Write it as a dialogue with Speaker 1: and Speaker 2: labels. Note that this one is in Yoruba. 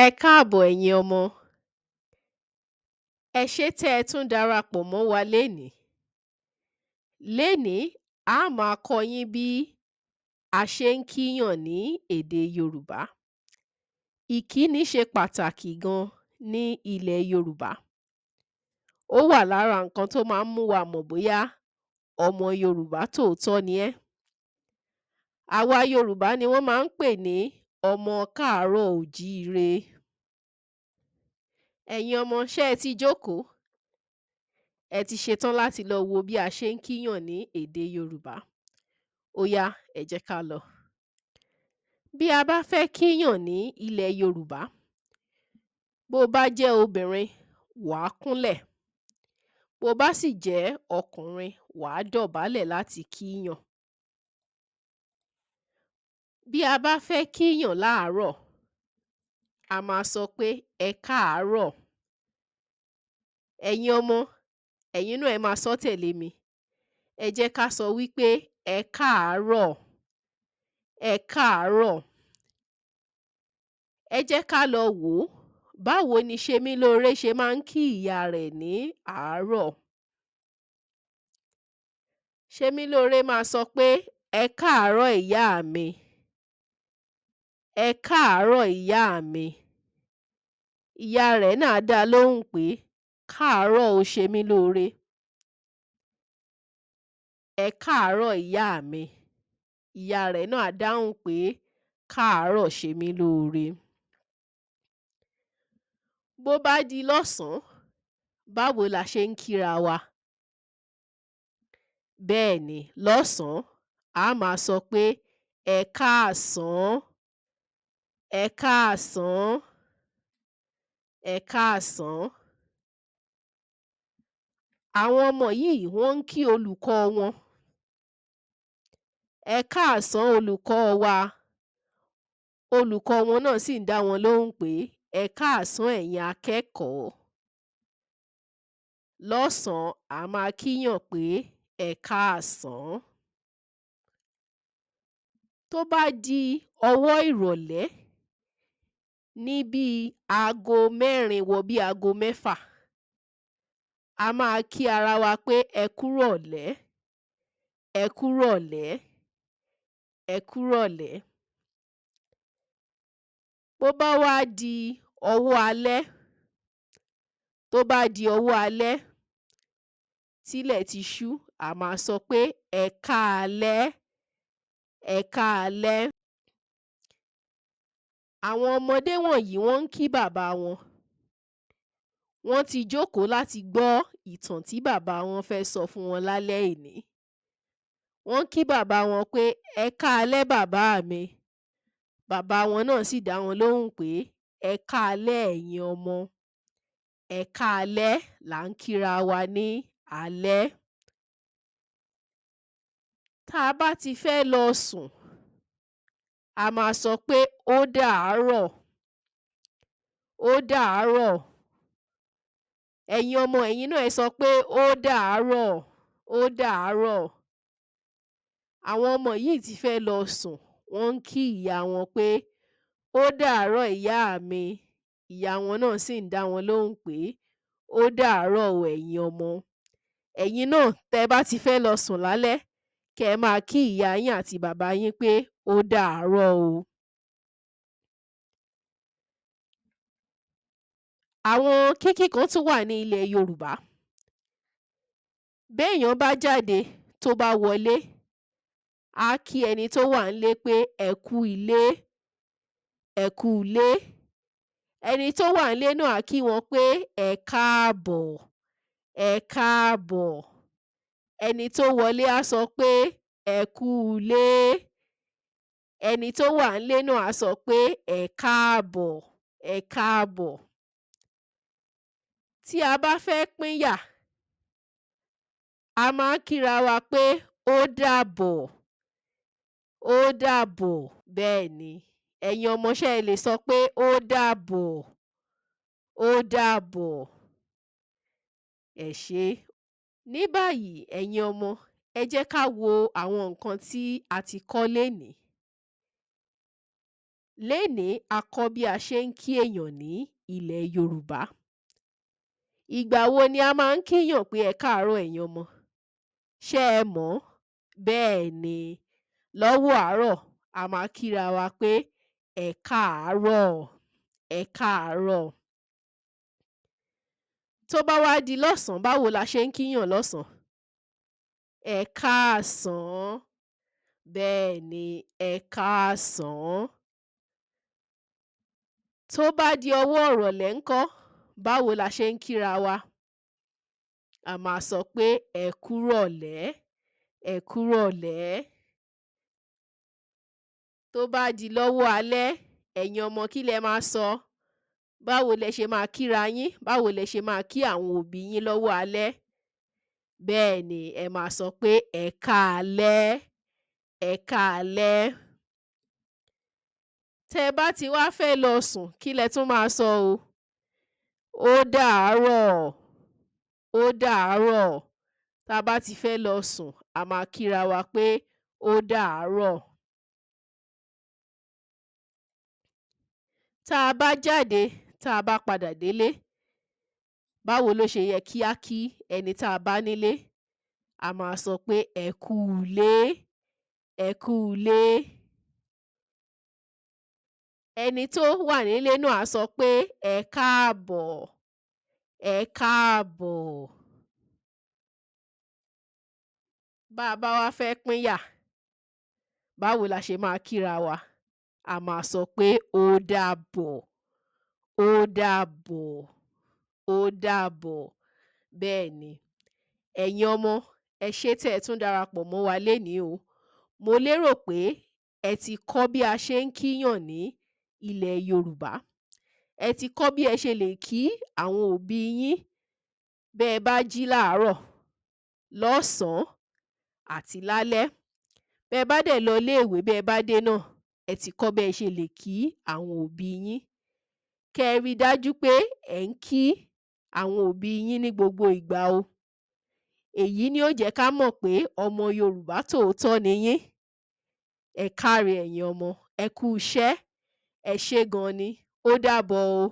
Speaker 1: Ẹ káàbọ̀ ẹ̀yin ọmọ. Ẹ ṣé tẹ́ ẹ tún darapọ̀ mọ́ wa lénìí. Lénìí, a máa kọ́ yín bí a ṣe ń kíyàn ní èdè Yorùbá. Ìkíni ṣe pàtàkì gan ní ilẹ̀ Yorùbá. Ó wà lára nǹkan tó máa ń mú wa mọ̀ bóyá ọmọ Yorùbá tòótọ́ ni ẹ́. Àwa Yorùbá ni wọ́n máa ń pè ní ọmọ káàárọ̀-o-jíire. Ẹ̀yin ọmọ, ṣé ẹ ti jókòó? Ẹ ti ṣetán láti lọ wo bí a ṣe ń kíyàn ní èdè Yorùbá? Ó yá, ẹ jẹ́ ká lọ. Bí a bá fẹ́ kíyàn ní ilẹ̀ Yorùbá, bó bá jẹ́ obìnrin, wàá kúnlẹ̀. Bó bá sì jẹ́ ọkùnrin, wàá dọ̀bálẹ̀ láti kíyàn. Bí a bá fẹ́ kíyàn láàárọ̀, a máa sọ pé ẹ káàárọ̀. Ẹ̀yin ọmọ, ẹ̀yin náà ẹ máa sọ tẹ̀lé mi. Ẹ jẹ́ ká sọ wípé ẹ káàárọ̀. Ẹ káàárọ̀. Ẹ jẹ́ ká lọ wò ó. Báwo ni Ṣemílóore ṣe máa ń kí ìyá rẹ̀ ní àárọ̀? Ṣemílóore máa sọ pé ẹ káàárọ̀ ìyá mi. Ẹ káàárọ̀ ìyá mi. Ìyá rẹ̀ náà á dá a lóhùn pé káàárọ̀ o Ṣemílóore. Ẹ káàárọ̀ ìyá mi. Ìyá rẹ̀ náà á dáhùn pé káàárọ̀ Ṣemílóore. Bó bá di lọ́sàn-án, báwo la ṣe ń kíra wa? Bẹ́ẹ̀ni, lọ́sàn-án, a máa sọ pé ẹ káàsán. Ẹ káàsán. Ẹ káàsán. Àwọn ọmọ yìí wọ́n ń kí olùkọ́ wọn. Ẹ káàsán olùkọ́ wa. Olùkọ́ wọn náà sì ń dá wọn lóhùn pé ẹ káàsán ẹ̀yin akẹ́kọ̀ọ́. Lọ́sàn-án, a máa kíyàn pé ẹ káàsán. Tó bá di ọwọ́ ìrọ̀lẹ́, ní bíi aago 4 wọ bí aago 6, a máa kí ara wa pé ẹ kúrọ̀lẹ́. Ẹ kúrọ̀lẹ́. Ẹ kúrọ̀lẹ́. Bó bá wá di ọwọ́ alẹ́, tó bá di ọwọ́ alẹ́, tílẹ̀ ti ṣú, a máa sọ pé ẹ káalẹ́. Ẹ káalẹ́. Àwọn ọmọdé wọ̀nyí wọ́n ń kí bàbá wọn. Wọ́n ti jókòó láti gbọ́ ìtàn tí bàbá wọn fẹ́ sọ fún wọn lálẹ́ èní. Wọ́n kí bàbá wọn pé ẹ káalẹ́ bàbá mi. Bàbá wọn náà sì dá wọn lóhùn pé ẹ káalẹ́ ẹ̀yin ọmọ. Ẹ káalẹ́ là ń kíra wa ní alẹ́. Tá a bá ti fẹ́ lọ sùn, a máa sọ pé ó dàárọ̀. Ó dàárọ̀. Ẹ̀yin ọmọ, ẹ̀yin náà ẹ sọ pé ó dàárọ̀. Ó dàárọ̀. Àwọn ọmọ yìí ti fẹ́ lọ sùn, wọ́n ń kí ìyá wọn pé ó dàárọ̀ ìyá mi. Ìyá wọn náà sì ń dá wọn lóhùn pé ó dàárọ̀ o ẹ̀yin ọmọ. Ẹ̀yin náà tẹ́ bá ti fẹ́ lọ sùn lálẹ́, kẹ́ ẹ máa kí ìyá yín àti bàbá yín pé ó dàárọ̀ o. Àwọn kíkí kan tún wà ní ilẹ̀ Yorùbá. Béèyàn bá jáde tó bá wọlé, á kí ẹni tó wà ńlé pé ẹ kú ilé. Ẹ kú ilé. Ẹni tó wà ńlé náà á kí wọn pé ẹ káàbọ̀. Ẹ káàbọ̀. Ẹni tó wọlé á sọ pé ẹ kú ilé. Ẹni tó wà ńlé náà á sọ pé ẹ káàbọ̀. Ẹ káàbọ̀. Tí a bá fẹ́ pínyà, a máa ń kíra wa pé ó dàbọ̀. Ó dàbọ̀. Bẹ́ẹ̀ni, ẹ̀yin ọmọ ṣé ẹ lè sọ pé ó dàbọ̀. Ó dàbọ̀. Ẹ ṣé. Ní báyìí, ẹ̀yin ọmọ, ẹ jẹ́ ká wo àwọn nǹkan tí a ti kọ́ lénìí. Lénìí a kọ́ bí a ṣe ń kí èèyàn ní ilẹ̀ Yorùbá. Ìgbà wo ni a máa ń kíyàn pé ẹ káàárọ̀ ẹ̀yin ọmọ? Ṣé ẹ mọ̀? Bẹ́ẹ̀ ni, lọ́wọ́ àárọ̀ a máa kíra wa pé ẹ káàárọ̀, ẹ káàárọ̀. Tó bá wá di lọ́sàn-án, báwo la ṣe ń kíyàn lọ́sàn-án? Ẹ káàsán. Bẹ́ẹ̀ ni, ẹ káàsán. Tó bá di ọwọ́ ìrọ̀lẹ́ ńkọ́, báwo la ṣe ń kíra wa? A máa sọ pé ẹ kúrọ̀lẹ́, ẹ kúrọ̀lẹ́. Tó bá di lọ́wọ́ alẹ́, ẹ̀yin ọmọ kí lẹ máa sọ? Báwo lẹ ṣe máa kíra yín? Báwo lẹ ṣe máa kí àwọn òbí yín lọ́wọ́ alẹ́? Bẹ́ẹ̀ ni, ẹ máa sọ pé ẹ káalẹ́, ẹ káalẹ́. Tẹ́ ẹ bá ti wá fẹ́ lọ sùn, kí lẹ tún máa sọ o? Ó dàárọ̀, ó dàárọ̀. Tá a bá ti fẹ́ lọ sùn, a máa kíra wa pé ó dàárọ̀. Tá a bá jáde, tá a bá padà délé, báwo ló ṣe yẹ kí á kí ẹni tá a bá nílé? A máa sọ pé ẹ kúulé, ẹ kúulé. Ẹni tó wà nílé náà á sọ pé ẹ káàbọ̀, ẹ káàbọ̀. Bá a bá wá fẹ́ pínyà, báwo la ṣe máa kíra wa? A máa sọ pé ó dàbọ̀, ó dàbọ̀, ó dàbọ̀. Bẹ́ẹ̀ ni, ẹ̀yin ọmọ, ẹ ṣé tẹ́ ẹ tún darapọ̀ mọ́ wa lénìí o. Mo lérò pé ẹ ti kọ́ bí a ṣe ń kíyàn ní ilẹ̀ Yorùbá. Ẹ ti kọ́ bí ẹ ṣe lè kí àwọn òbí yín bẹ́ ẹ bá jí láàárọ̀, lọ́sàn-án àti lálẹ́. Bẹ́ ẹ bá dẹ̀ lọ ilé-ìwé bẹ́ ẹ bá dé náà, ẹ ti kọ́ bí ẹ ṣe lè kí àwọn òbí yín. Kẹ́ ẹ rí dájú pé ẹ̀ ń kí àwọn òbí yín ní gbogbo ìgbà o. Èyí ni ó jẹ́ ká mọ̀ pé ọmọ Yorùbá tòótọ́ ni yín. Ẹ káre ẹ̀yin ọmọ, ẹ kú iṣẹ́, ẹ ṣé gan ni, ó dàbọ̀ o.